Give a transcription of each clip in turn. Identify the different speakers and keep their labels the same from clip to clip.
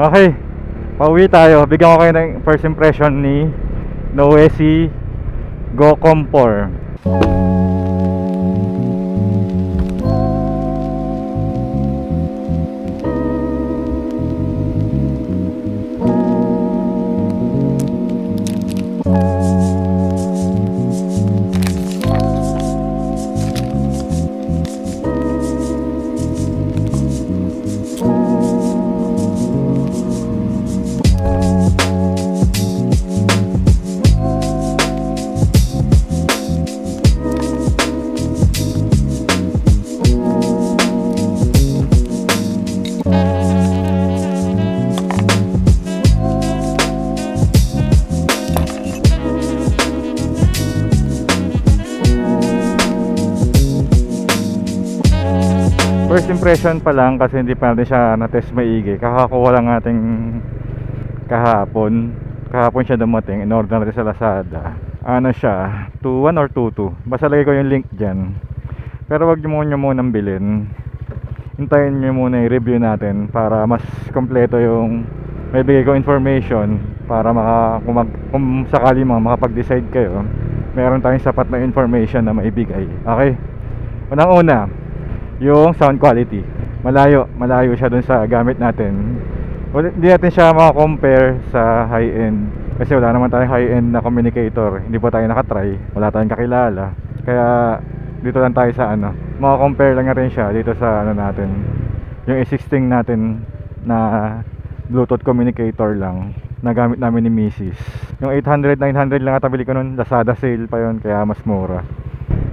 Speaker 1: Okay, pauwi tayo. Bigyan ko kayo ng first impression ni Noesi Go Comfort. First impression pa lang kasi hindi pa natin siya na-test maigi. Kakakuha lang nating kahapon. Kahapon siya dumating. In-order natin sa Lazada. Ano siya? 2.1 or 2.2. Basta lagay ko yung link dyan. Pero wag nyo munang bilhin. Hintayin nyo muna yung review natin para mas kompleto yung may bigay ko information para kung sakali makapag-decide kayo, meron tayong sapat na information na maibigay. Okay? Unang-una, yung sound quality. Malayo siya dun sa gamit natin. Hindi natin siya maka-compare sa high-end kasi wala naman tayong high-end na communicator. Hindi pa tayo nakatry, wala tayong kakilala. Kaya dito lang tayo sa maka-compare lang natin siya dito sa natin, yung existing natin na Bluetooth communicator lang na gamit namin ni Mrs. Yung 800, 900 lang natabili ko nun. Lazada sale pa yon, kaya mas mura.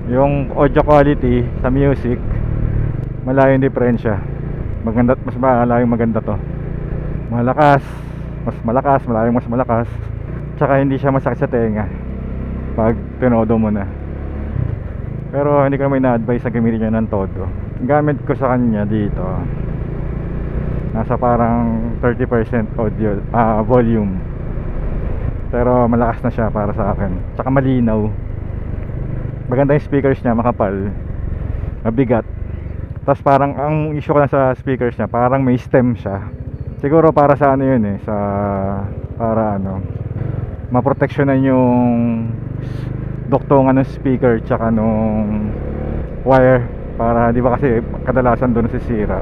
Speaker 1: Yung audio quality sa music, malayo yung diferensya. Maganda, mas malayong maganda to. Malakas, malayong mas malakas. Tsaka hindi siya masakit sa tenga pag tinodo mo na. Pero hindi ko naman ina-advise na gamitin niya ng todo. Gamit ko sa kanya dito, nasa parang 30% audio, volume. Pero malakas na siya para sa akin. Tsaka malinaw. Maganda yung speakers niya, makapal, mabigat. Tapos parang ang issue ko lang sa speakers niya, parang may stem siya. Siguro para sa yun para maproteksyonan yung duktungan ng speaker tsaka nung wire, para di ba kasi kadalasan doon nasisira.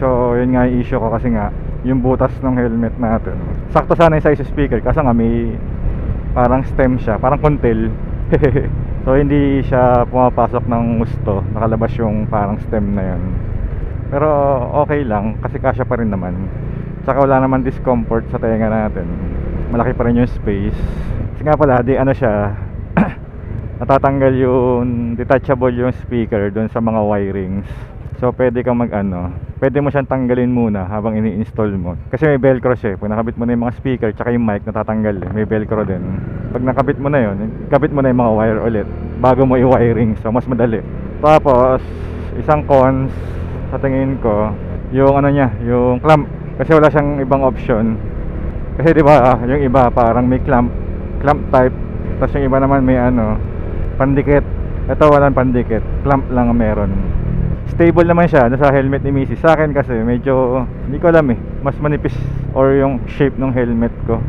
Speaker 1: So yun nga yung issue ko kasi nga yung butas ng helmet natin, sakto sana yung size speaker kasi nga may parang stem siya, parang kontil. So hindi siya pumapasok ng gusto, nakalabas yung parang stem na yun. Pero okay lang kasi kasya pa rin naman. Tsaka wala naman discomfort sa tenga natin. Malaki pa rin yung space. Kasi nga pala, siya natatanggal yung detachable yung speaker doon sa mga wirings. So pwede kang pwede mo siyang tanggalin muna habang ini-install mo. Kasi may velcro siya. Pag nakabit mo na yung mga speaker tsaka yung mic, natatanggal may velcro din. Pag nakabit mo na yun, kabit mo na yung mga wire ulit bago mo i-wiring. So mas madali. Tapos isang cons sa tingin ko, yung yung clamp. Kasi wala siyang ibang option. Kasi di ba yung iba parang may clamp type. Tapos yung iba naman may pandikit. Ito walang pandikit, clamp lang ang meron. Stable naman siya sa helmet ni Mrs. Sa akin kasi medyo hindi ko alam mas manipis or yung shape ng helmet ko,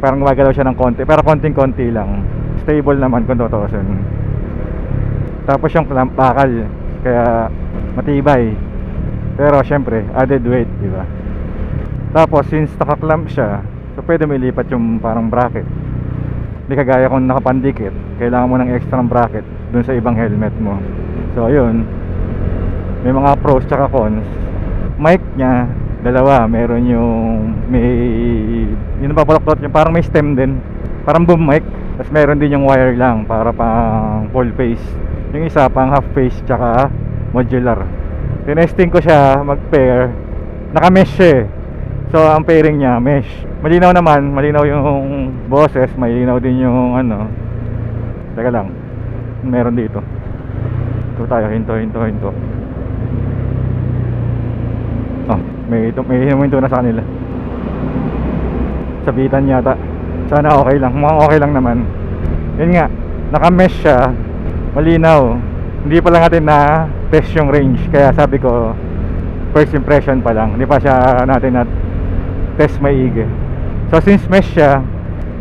Speaker 1: parang gumagalaw siya ng konti, pero konting-konti lang. Stable naman kung tutuusin. Tapos yung clamp bakal, kaya matibay. Pero syempre added weight, di ba? Tapos since naka-clamp siya, so pwede mo ilipat yung parang bracket. Hindi kagaya kung nakapandikit, kailangan mo ng extra bracket dun sa ibang helmet mo. So ayun, may mga pros tsaka cons. Mic niya, dalawa. Meron yung yung napapalaktot yung parang may stem din, parang boom mic. Tapos meron din yung wire lang para pang full face. Yung isa pang half face tsaka modular. Tinesting ko siya mag-pair, naka-mesh siya so ang pairing niya mesh. Malinaw naman, malinaw yung boses, malinaw din yung teka lang, meron dito. Ito tayo, hinto. Oh, may huminto na sa kanila. Sabitan yata. Sana okay lang, mukhang okay lang naman. Yun nga, naka-mesh siya, malinaw. Hindi pa lang natin na test yung range, kaya sabi ko first impression pa lang. Hindi pa siya natin mag-test maigi. So since mesh siya,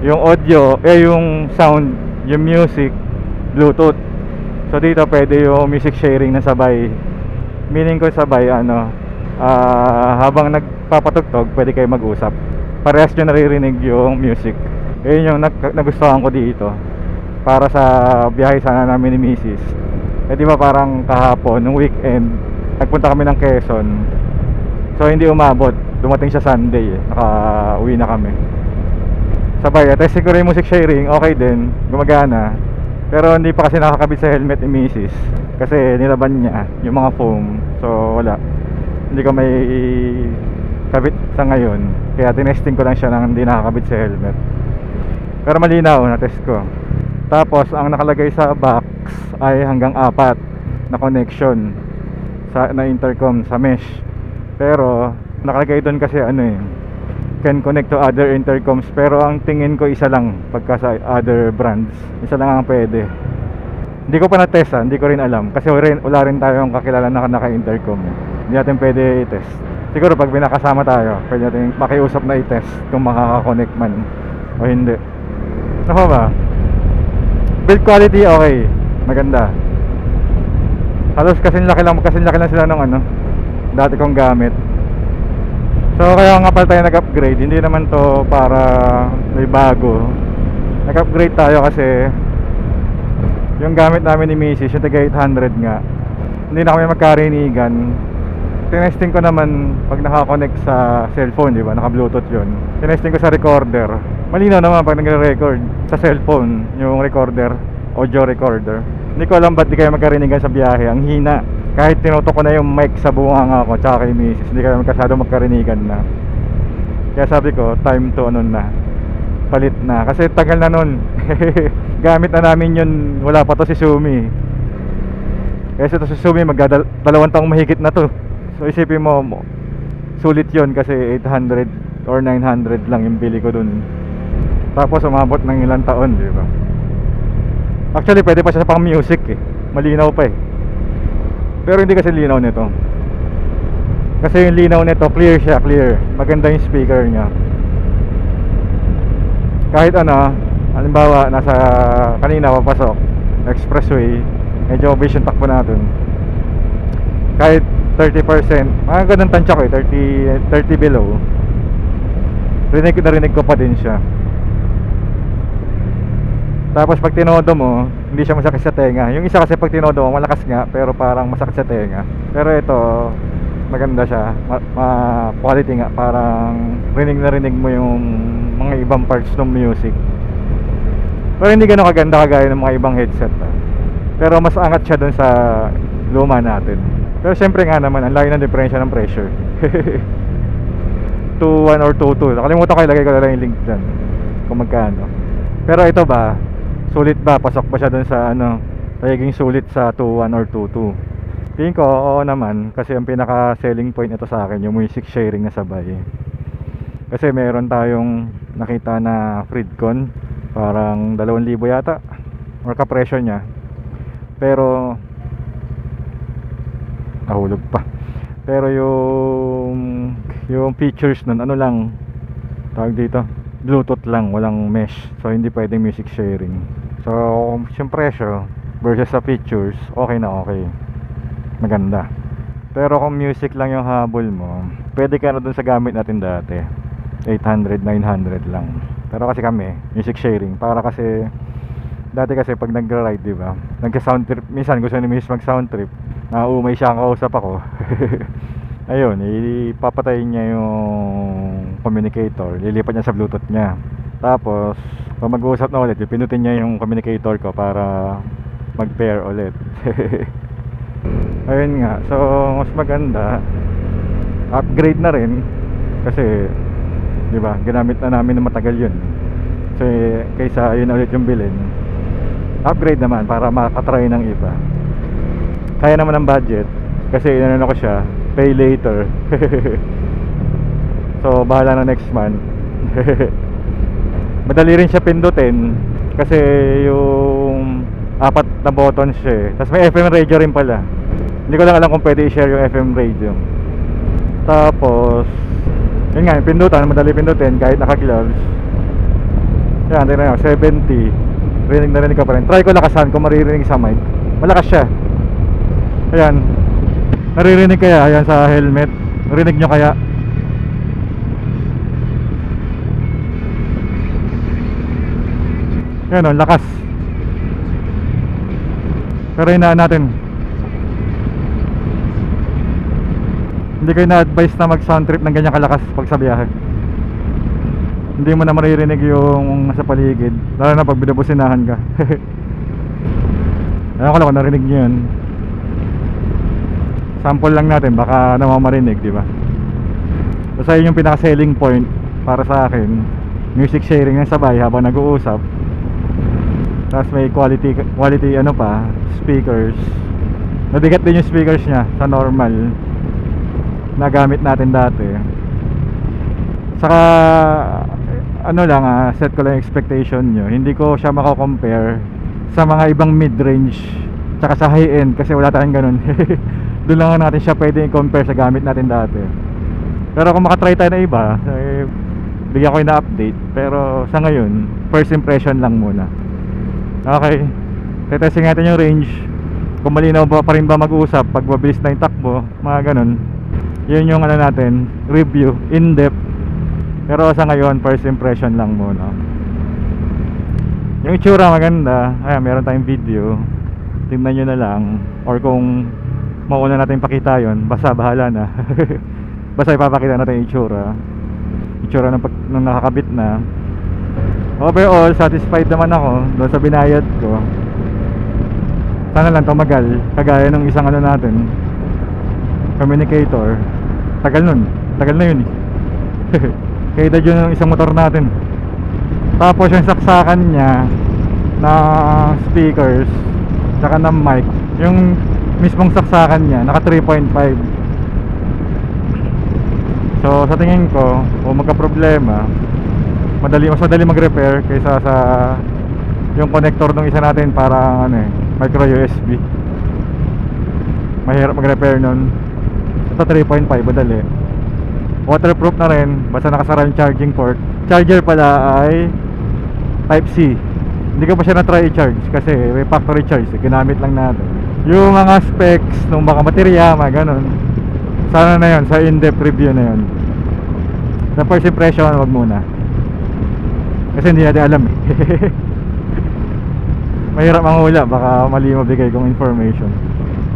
Speaker 1: yung audio, yung sound, yung music, Bluetooth. So dito pwede yung music sharing na sabay. Meaning ko sabay, habang nagpapatugtog, pwede kayo mag-usap. Parehas nyo naririnig yung music. Yun yung nagustuhan ko dito. Para sa biyahe sana namin ni Mrs. Di ba parang kahapon, nung weekend, nagpunta kami ng Quezon. So hindi umabot, dumating siya Sunday naka-uwi na kami. Sabay, test siguro yung music sharing, okay din, gumagana. Pero hindi pa kasi nakakabit sa helmet ni Mrs. Kasi nilaban niya yung mga foam. So wala, hindi ko may kabit sa ngayon. Kaya tinesting ko lang siya nang hindi nakakabit sa helmet. Pero malinaw, na-test ko. Tapos ang nakalagay sa box ay hanggang 4 na connection na intercom sa mesh. Pero nakalagay doon kasi can connect to other intercoms. Pero ang tingin ko isa lang pagka sa other brands. Isa lang ang pwede. Hindi ko pa na-test hindi ko rin alam. Kasi wala rin tayong kakilala na naka-intercom. Hindi natin pwede i-test. Siguro pag binakasama tayo, pwede natin makiusap na i-test kung makaka-connect man o hindi. Ano ba? Build quality okay, maganda. Halos kasing laki lang sila ng dati kong gamit. So kaya nga pala tayo nag-upgrade. Hindi naman to para may bago. Nag-upgrade tayo kasi yung gamit namin ni Mrs. yung taga 800 nga, hindi na kami magkarinigan. Tinesting ko naman pag nakakonect sa cellphone, di ba? Naka-bluetooth yun. Tinesting ko sa recorder. Malinaw naman pag nagre-record sa cellphone, yung recorder, audio recorder. Hindi ko alam ba't di kayo magkarinigan sa biyahe. Ang hina. Kahit tinutok ko na yung mic sa bunganga ko tsaka kay Mrs. Hindi kayo masyado magkarinigan na. Kaya sabi ko, time to palit na. Kasi tagal na nun. Gamit na namin yun. Wala pa to si Sumi. Kasi to si Sumi magdadalawang taong mahigit na to. So isipin mo, sulit yun kasi 800 or 900 lang yung bili ko dun. Tapos umabot ng ilang taon, di ba? Actually pwede pa siya pang music malinaw pa pero hindi kasi linaw nito. Kasi yung linaw nito, clear siya, clear. Maganda yung speaker niya. Kahit halimbawa nasa kanina papasok expressway, medyo vision takbo natin, kahit 30%, ganun tansya ko 30 below, narinig ko pa din siya. Tapos pag tinodo mo, hindi siya masakit sa tenga. Yung isa kasi pag tinodo mo, malakas nga, pero parang masakit sa tenga. Pero ito, maganda siya, quality nga. Parang rinig na rinig mo yung mga ibang parts ng music. Pero hindi ganun kaganda kagaya ng mga ibang headset Pero mas angat siya dun sa luma natin. Pero syempre nga naman, ang layo ng diferensya ng pressure. 2.1 or 2.2. Nakalimutan ko, ilagay ko na lang yung link dyan kung magkano. Pero ito ba, sulit ba? Pasok ba siya dun sa naging sulit sa 2.1 or 2.2? Tingin ko, oo naman. Kasi ang pinaka selling point ito sa akin, yung music sharing na sabay. Kasi meron tayong nakita na Freedcon, parang 2,000 yata or kapresyo niya. Pero nahulog pa. Pero yung features nun, lang tawag dito, Bluetooth lang, walang mesh. So hindi pwedeng music sharing. So yung presyo versus sa features, okay na okay, maganda. Pero kung music lang yung habol mo, pwede ka na dun sa gamit natin dati, 800, 900 lang. Pero kasi kami, music sharing, para kasi dati kasi pag nag-ride, di ba, nagka-sound trip, minsan gusto ni Miss mag-sound trip, naumay siya, kausap ako. Ayun, ipapatayin niya yung communicator, lilipat niya sa Bluetooth niya. Tapos pag mag-uusap na ulit, pinutin niya yung communicator ko para mag-pair ulit. Ayun nga, so mas maganda, upgrade na rin kasi, di ba, ginamit na namin na matagal yun. So kaysa yun ulit yung bilhin, upgrade naman para makatry ng iba. Kaya naman ang budget kasi inano ko siya, pay later. So bahala na next month. Madali rin siya pindutin kasi yung 4 na buttons siya. Tapos may FM radio rin pala. Hindi ko lang alam kung pwede i-share yung FM radio. Tapos Yun nga, yung pindutan, madali pindutin kahit naka-gloves. Yan, tingnan nyo, 70. Rinig na rinig ka pa rin. Try ko lakasan kung maririnig sa mic. Malakas siya. Ayan. Naririnig kaya, ayan sa helmet. Narinig nyo kaya? Ayan o, lakas. Pero hinaan natin. Hindi kayo na-advise na mag-sound trip ng ganyan kalakas pag sa biyahe. Hindi mo na maririnig yung nasa paligid, lalo na pag binabusinahan ka. Ayaw ko lang kung narinig nyo yun. Sample lang natin, baka namamarinig, di ba? Basta yun yung pinaka-selling point para sa akin. Music sharing ng sabay habang nag-uusap. Tapos may quality ano pa, speakers. Nabigat din yung speakers nya sa normal na gamit natin dati. Saka ano lang, set ko lang expectation nyo. Hindi ko siya mako-compare sa mga ibang mid-range tsaka sa high-end kasi wala tayong ganun. Doon lang natin siya pwede i-compare sa gamit natin dati. Pero kung makatry tayo na iba, bigyan ko yung na-update. Pero sa ngayon, first impression lang muna. Okay, tetesting natin yung range. Kung malinaw ba pa rin ba mag-usap pag mabilis na yung takbo, mga ganun. Yun yung ano natin, review, in-depth. Pero sa ngayon, first impression lang muna. Yung itsura maganda. Ayan, meron tayong video. Tingnan nyo na lang. Or kung mauna natin pakita yun, basta bahala na. Basta ipapakita natin yung itsura. Itsura nung nakakabit na. Overall, satisfied naman ako doon sa binayad ko. Sana lang tumagal. Kagaya ng isang ano natin, communicator. Tagal nun. Tagal na yun eh. Kaya yun yung isang motor natin. Tapos yung saksakan niya na speakers tsaka ng mic, yung mismong saksakan niya naka 3.5. So sa tingin ko, kung magka-problema, mas madali mag-repair kaysa sa yung connector ng isa natin para ano micro USB. Mahirap mag-repair nun. Ito 3.5, madali. Waterproof na rin, basta nakasara yung charging port. Charger pala ay Type C. Hindi ko pa siya na-try i-charge kasi may factory charge, ginamit lang natin. Yung mga specs ng mga baterya, mga ganun, sana na yun, sa in-depth review na yun. Sa first impression, wag muna kasi hindi natin alam eh. Mahirap manghula, baka mali mabigay kong information.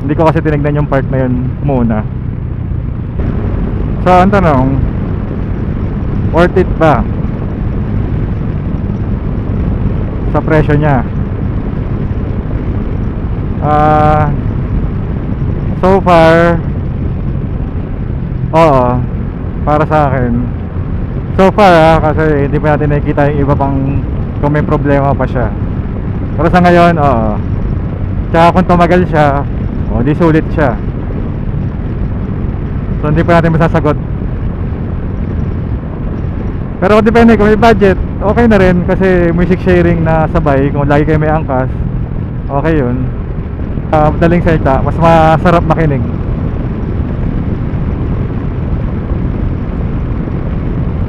Speaker 1: Hindi ko kasi tinignan yung part na yun muna. So ang tanong, worth it ba sa presyo nya? So far, oo, para sa akin. So far kasi hindi pa natin nakikita yung iba pang kung may problema pa siya. Pero sa ngayon, oo. Tsaka kung tumagal siya, di sulit siya. So hindi pa natin masasagot. Pero depende kung may budget, okay na rin kasi music sharing na sabay. Kung lagi kayo may angkas, okay yun. Madaling salita, mas masarap makinig.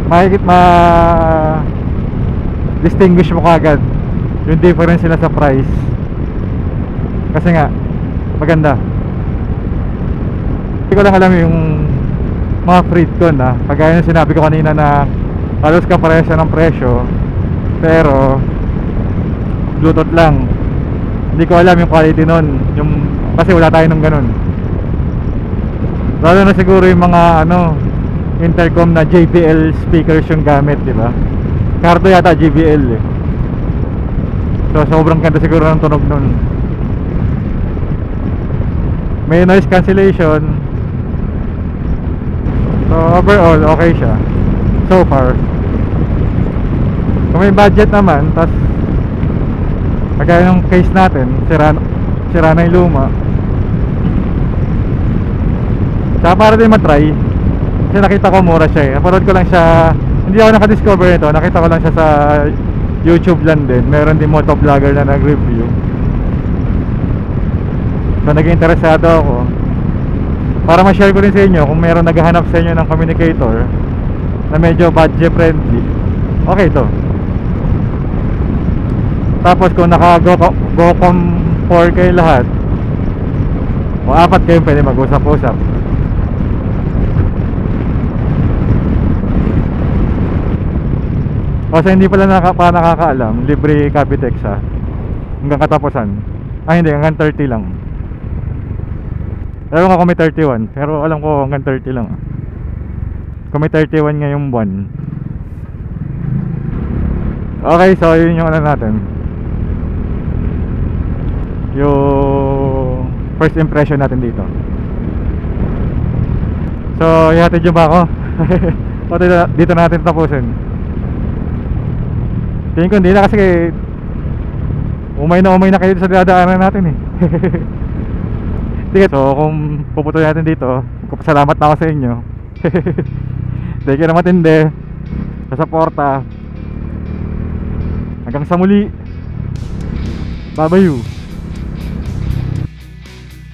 Speaker 1: Makikita distinguish mo kagad yung difference nila sa price. Kasi nga maganda. Hindi ko lang alam yung mga Freedcon kagaya ng sinabi ko kanina na halos kaparehas ng presyo, pero Bluetooth lang. Hindi ko alam yung quality nun, kasi wala tayo ng ganun. Lalo na siguro yung mga intercom na JBL speakers yung gamit, di ba? Cardo yata JBL eh. So sobrang ganda siguro ng tunog nun. May noise cancellation. So overall okay siya so far. Kung may budget naman, tas kagaya ng case natin, sira na yung luma, tsaka para din matry kasi nakita ko mura siya napanood ko lang siya, hindi ako nakadiscover nito, nakita ko lang siya sa YouTube lang din. Meron din motovlogger na nag-review, so naging interesado ako para ma-share ko rin sa inyo kung meron naghahanap sa inyo ng communicator na medyo budget friendly, okay to. Tapos kung naka GoCom 4 kayo lahat o 4 kayo, pwede mag-usap-usap. O sa hindi pala nakakaalam, libre Capitex ha, hanggang katapusan. Hindi, hanggang 30 lang. Ewan ko kung may 31, pero alam ko hanggang 30 lang. Kung may 31 ngayong buwan. Okay, so yun yung ano natin, yung first impression natin dito. So ihatid yung ba ako? O dito natin tapusin. Tingin ko hindi na, kasi umay na kayo sa dadaanan natin eh. Sige, so kung puputuloy natin dito, salamat na ako sa inyo. Thank you na matindi sa suporta. Hanggang sa muli. Bye bye you.